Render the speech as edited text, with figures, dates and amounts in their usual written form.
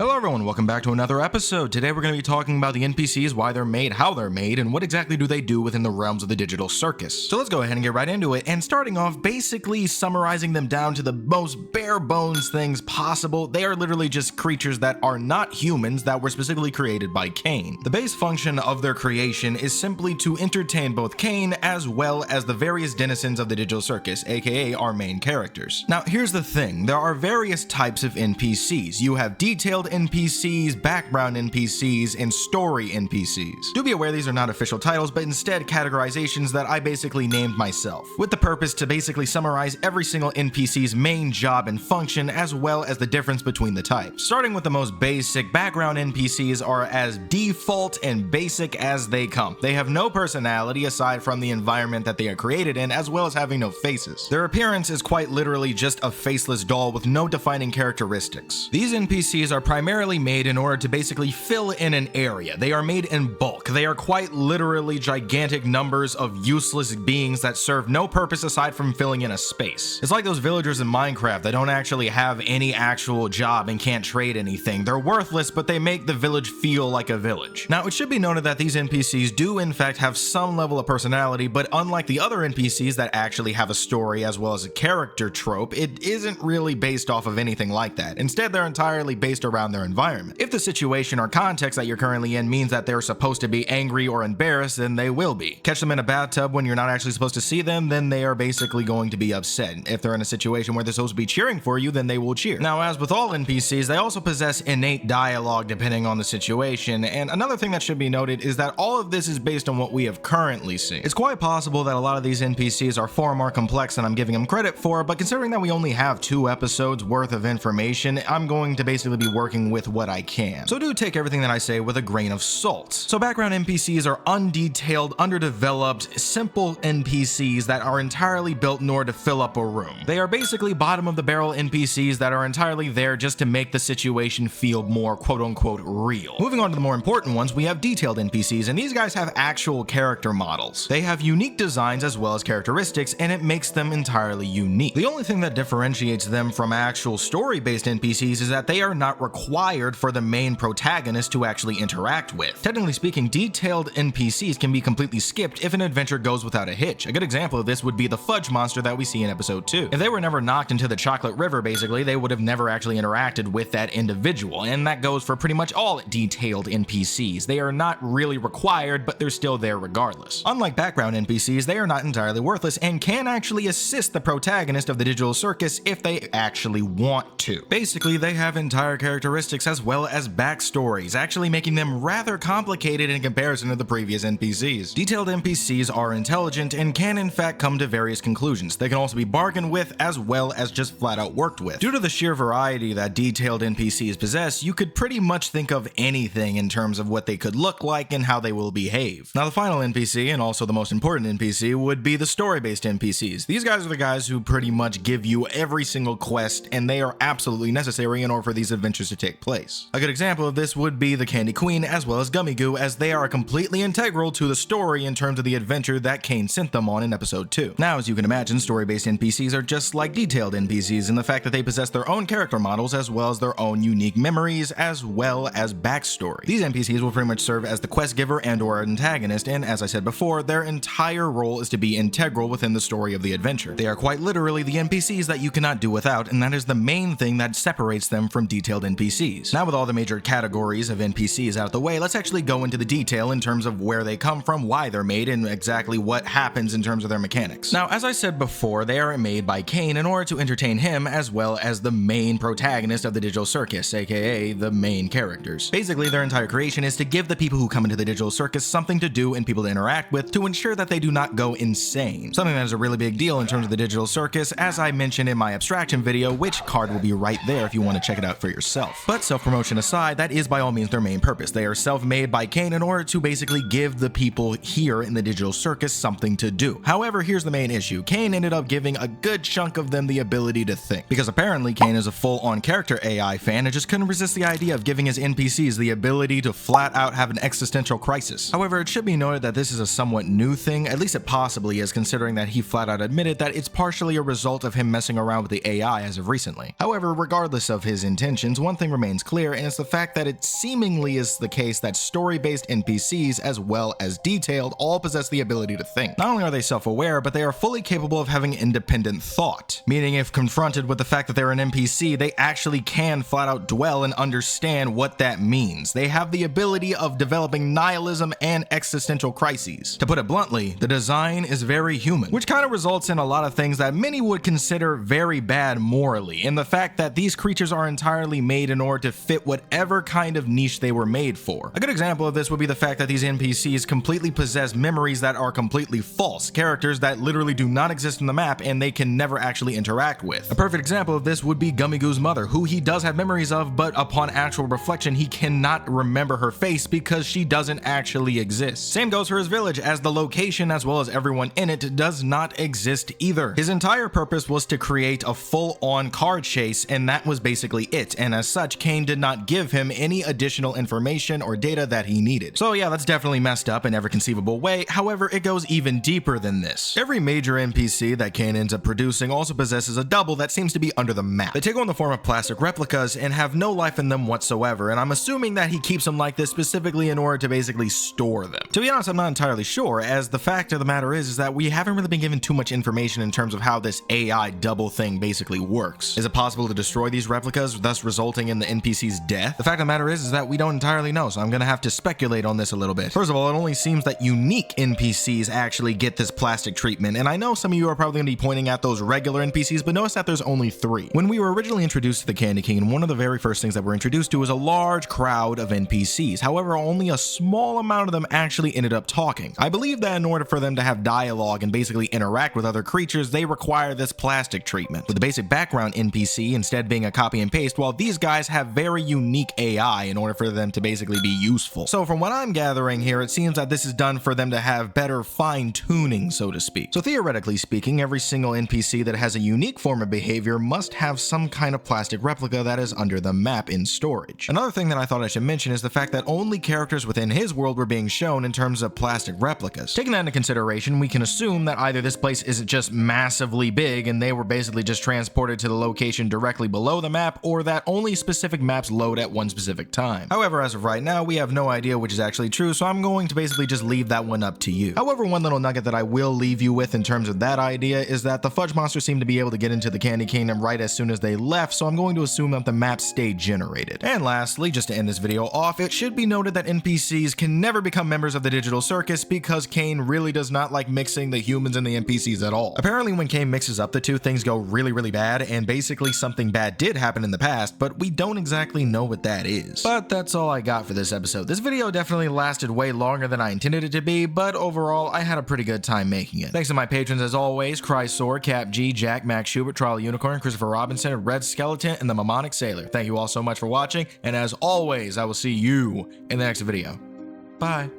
Hello everyone, welcome back to another episode. Today we're going to be talking about the NPCs, why they're made, how they're made, and what exactly do they do within the realms of the digital circus. So let's go ahead and get right into it, and starting off, basically summarizing them down to the most bare bones things possible. They are literally just creatures that are not humans that were specifically created by Cain. The base function of their creation is simply to entertain both Cain as well as the various denizens of the digital circus, aka our main characters. Now here's the thing, there are various types of NPCs. You have detailed NPCs, background NPCs, and story NPCs. Do be aware these are not official titles, but instead categorizations that I basically named myself, with the purpose to basically summarize every single NPC's main job and function, as well as the difference between the types. Starting with the most basic, background NPCs are as default and basic as they come. They have no personality aside from the environment that they are created in, as well as having no faces. Their appearance is quite literally just a faceless doll with no defining characteristics. These NPCs are primarily made in order to basically fill in an area. They are made in bulk. They are quite literally gigantic numbers of useless beings that serve no purpose aside from filling in a space. It's like those villagers in Minecraft that don't actually have any actual job and can't trade anything. They're worthless, but they make the village feel like a village. Now, it should be noted that these NPCs do in fact have some level of personality, but unlike the other NPCs that actually have a story as well as a character trope, it isn't really based off of anything like that. Instead, they're entirely based around their environment. If the situation or context that you're currently in means that they're supposed to be angry or embarrassed, then they will be. Catch them in a bathtub when you're not actually supposed to see them, then they are basically going to be upset. If they're in a situation where they're supposed to be cheering for you, then they will cheer. Now, as with all NPCs, they also possess innate dialogue depending on the situation, and another thing that should be noted is that all of this is based on what we have currently seen. It's quite possible that a lot of these NPCs are far more complex than I'm giving them credit for, but considering that we only have 2 episodes worth of information, I'm going to basically be working with what I can. So do take everything that I say with a grain of salt. So background NPCs are undetailed, underdeveloped, simple NPCs that are entirely built in order to fill up a room. They are basically bottom of the barrel NPCs that are entirely there just to make the situation feel more quote-unquote real. Moving on to the more important ones, we have detailed NPCs, and these guys have actual character models. They have unique designs as well as characteristics, and it makes them entirely unique. The only thing that differentiates them from actual story-based NPCs is that they are not required for the main protagonist to actually interact with. Technically speaking, detailed NPCs can be completely skipped if an adventure goes without a hitch. A good example of this would be the fudge monster that we see in episode 2. If they were never knocked into the chocolate river, basically, they would have never actually interacted with that individual, and that goes for pretty much all detailed NPCs. They are not really required, but they're still there regardless. Unlike background NPCs, they are not entirely worthless and can actually assist the protagonist of the digital circus if they actually want to. Basically, they have entire characteristics as well as backstories, actually making them rather complicated in comparison to the previous NPCs. Detailed NPCs are intelligent and can in fact come to various conclusions. They can also be bargained with as well as just flat out worked with. Due to the sheer variety that detailed NPCs possess, you could pretty much think of anything in terms of what they could look like and how they will behave. Now the final NPC, and also the most important NPC, would be the story-based NPCs. These guys are the guys who pretty much give you every single quest, and they are absolutely necessary in order for these adventures to take place. A good example of this would be the Candy Queen as well as Gummy Goo, as they are completely integral to the story in terms of the adventure that Cain sent them on in episode 2. Now, as you can imagine, story-based NPCs are just like detailed NPCs in the fact that they possess their own character models as well as their own unique memories as well as backstory. These NPCs will pretty much serve as the quest giver and or antagonist, and as I said before, their entire role is to be integral within the story of the adventure. They are quite literally the NPCs that you cannot do without, and that is the main thing that separates them from detailed NPCs. Now, with all the major categories of NPCs out of the way, let's actually go into the detail in terms of where they come from, why they're made, and exactly what happens in terms of their mechanics. Now, as I said before, they are made by Cain in order to entertain him as well as the main protagonist of the digital circus, aka the main characters. Basically, their entire creation is to give the people who come into the digital circus something to do and people to interact with to ensure that they do not go insane. Something that is a really big deal in terms of the digital circus, as I mentioned in my abstraction video, which card will be right there if you want to check it out for yourself. But self-promotion aside, that is by all means their main purpose. They are self-made by Cain in order to basically give the people here in the digital circus something to do. However, here's the main issue. Cain ended up giving a good chunk of them the ability to think, because apparently Cain is a full-on character AI fan and just couldn't resist the idea of giving his NPCs the ability to flat out have an existential crisis. However, it should be noted that this is a somewhat new thing, at least it possibly is, considering that he flat out admitted that it's partially a result of him messing around with the AI as of recently. However, regardless of his intentions, one thing remains remains clear, and it's the fact that it seemingly is the case that story-based NPCs, as well as detailed, all possess the ability to think. Not only are they self-aware, but they are fully capable of having independent thought, meaning if confronted with the fact that they're an NPC, they actually can flat out dwell and understand what that means. They have the ability of developing nihilism and existential crises. To put it bluntly, the design is very human, which kind of results in a lot of things that many would consider very bad morally, and the fact that these creatures are entirely made in order to fit whatever kind of niche they were made for. A good example of this would be the fact that these NPCs completely possess memories that are completely false, characters that literally do not exist on the map and they can never actually interact with. A perfect example of this would be Gummigoo's mother, who he does have memories of, but upon actual reflection he cannot remember her face because she doesn't actually exist. Same goes for his village, as the location as well as everyone in it does not exist either. His entire purpose was to create a full-on car chase, and that was basically it, and as such Kane did not give him any additional information or data that he needed. So yeah, that's definitely messed up in every conceivable way. However, it goes even deeper than this. Every major NPC that Kane ends up producing also possesses a double that seems to be under the map. They take on the form of plastic replicas and have no life in them whatsoever, and I'm assuming that he keeps them like this specifically in order to basically store them. To be honest, I'm not entirely sure, as the fact of the matter is that we haven't really been given too much information in terms of how this AI double thing basically works. Is it possible to destroy these replicas, thus resulting in the NPC's death? The fact of the matter is that we don't entirely know, so I'm gonna have to speculate on this a little bit. First of all, it only seems that unique NPCs actually get this plastic treatment, and I know some of you are probably gonna be pointing at those regular NPCs, but notice that there's only 3. When we were originally introduced to the Candy King, one of the very first things that we're introduced to was a large crowd of NPCs. However, only a small amount of them actually ended up talking. I believe that in order for them to have dialogue and basically interact with other creatures, they require this plastic treatment, with the basic background NPC instead being a copy and paste, while these guys have very unique AI in order for them to basically be useful. So from what I'm gathering here, it seems that this is done for them to have better fine-tuning, so to speak. So theoretically speaking, every single NPC that has a unique form of behavior must have some kind of plastic replica that is under the map in storage. Another thing that I thought I should mention is the fact that only characters within his world were being shown in terms of plastic replicas. Taking that into consideration, we can assume that either this place isn't just massively big and they were basically just transported to the location directly below the map, or that only specific maps load at one specific time. However, as of right now, we have no idea which is actually true, so I'm going to basically just leave that one up to you. However, one little nugget that I will leave you with in terms of that idea is that the fudge monsters seem to be able to get into the Candy Kingdom right as soon as they left, so I'm going to assume that the maps stay generated. And lastly, just to end this video off, it should be noted that NPCs can never become members of the digital circus because Kane really does not like mixing the humans and the NPCs at all. Apparently when Kane mixes up the two, things go really bad, and basically something bad did happen in the past, but we don't exactly know what that is. But that's all I got for this episode. This video definitely lasted way longer than I intended it to be, but overall I had a pretty good time making it. Thanks to my patrons as always: Chrysor, Cap G, Jack, Max Schubert, Trial Unicorn, Christopher Robinson, Red Skeleton, and the Mnemonic Sailor. Thank you all so much for watching, and as always, I will see you in the next video. Bye.